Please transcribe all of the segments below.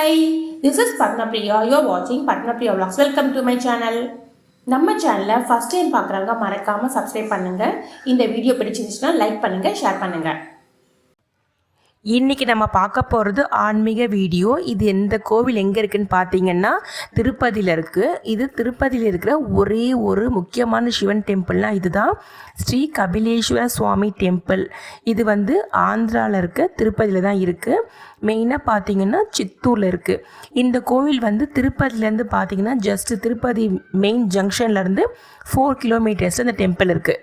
Hi, this is Padmapriya. You are watching Padmapriya Vlogs. Welcome to my channel. நம்ம சேனலை first time பார்க்குறவங்க மறக்காமல் subscribe பண்ணுங்கள். இந்த வீடியோ பிடிச்சிருந்துச்சுன்னா லைக் பண்ணுங்கள், ஷேர் பண்ணுங்கள். இன்றைக்கி நம்ம பார்க்க போகிறது ஆன்மீக வீடியோ. இது எந்த கோவில் எங்கே இருக்குதுன்னு பார்த்தீங்கன்னா திருப்பதியில் இருக்குது. இது திருப்பதியில் இருக்கிற ஒரே ஒரு முக்கியமான சிவன் டெம்பிள்னால் இதுதான் ஸ்ரீ கபிலேஸ்வர சுவாமி டெம்பிள். இது ஆந்திராவில் இருக்க திருப்பதியில் தான் இருக்குது. மெயினாக பார்த்தீங்கன்னா சித்தூரில் இருக்குது. இந்த கோவில் திருப்பதியிலேருந்து பார்த்தீங்கன்னா ஜஸ்ட் திருப்பதி மெயின் ஜங்ஷன்லேருந்து 4 கிலோமீட்டர்ஸ் இந்த டெம்பிள் இருக்குது.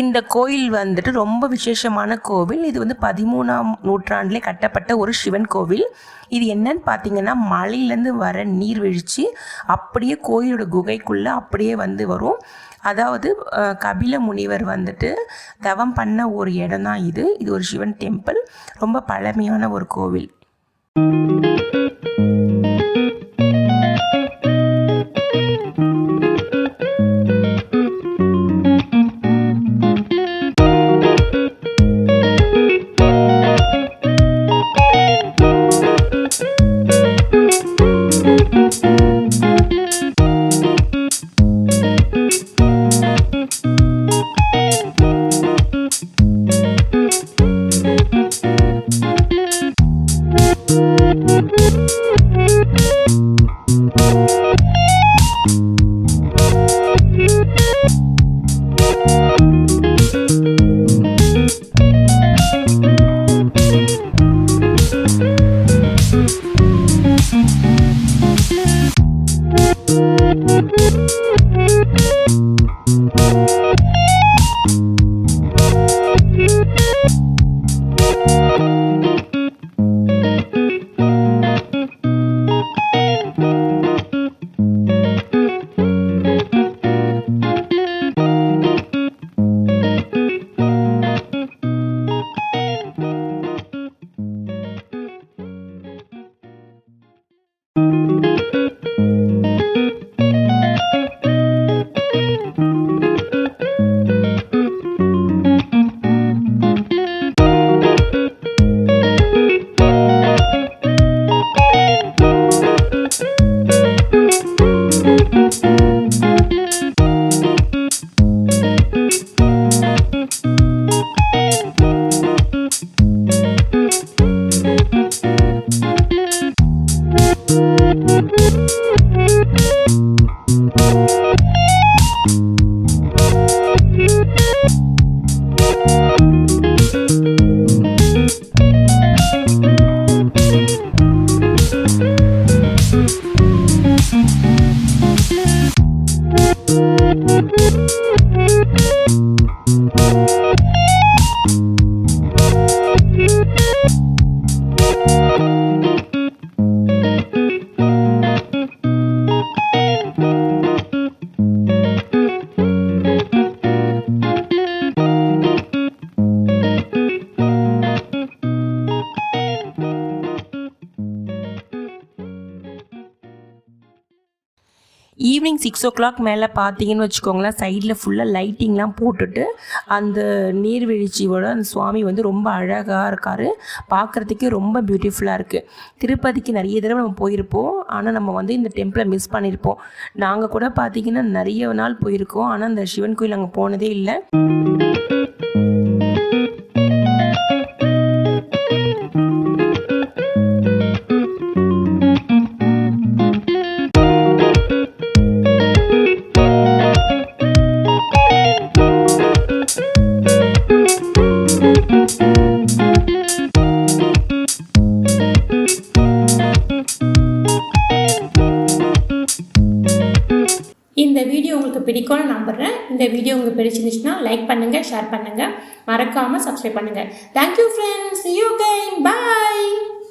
இந்த கோயில் ரொம்ப விசேஷமான கோவில். இது 13ஆம் நூற்றாண்டிலே கட்டப்பட்ட ஒரு சிவன் கோவில். இது என்னன்னு பார்த்தீங்கன்னா மலையிலேருந்து வர நீர்வீழ்ச்சி அப்படியே கோயிலோட குகைக்குள்ளே அப்படியே வரும். அதாவது கபில முனிவர் தவம் பண்ண ஒரு இடம் தான் இது. இது ஒரு சிவன் டெம்பிள், ரொம்ப பழமையான ஒரு கோவில். 6 o'clock மேலே பார்த்தீங்கன்னு வச்சுக்கோங்களேன், சைடில் ஃபுல்லாக லைட்டிங்லாம் போட்டுட்டு அந்த நீர்வீழ்ச்சியோட அந்த சுவாமி வந்து ரொம்ப அழகாக இருக்கார். பார்க்குறதுக்கே ரொம்ப பியூட்டிஃபுல்லாக இருக்குது. திருப்பதிக்கு நிறைய தடவை நம்ம போயிருப்போம், ஆனால் நம்ம வந்து இந்த டெம்பிளை மிஸ் பண்ணியிருப்போம். நாங்கள் கூட பார்த்தீங்கன்னா நிறைய நாள் போயிருக்கோம், ஆனால் அந்த சிவன் கோயில் அங்கே போனதே இல்லை. இந்த வீடியோ உங்களுக்கு பிடிக்கும்னு நம்புகிறேன். இந்த வீடியோ உங்களுக்கு பிடிச்சிருந்துச்சுன்னா லைக் பண்ணுங்கள், ஷேர் பண்ணுங்கள், மறக்காமல் சப்ஸ்கிரைப் பண்ணுங்கள். Thank you friends, see you again, bye.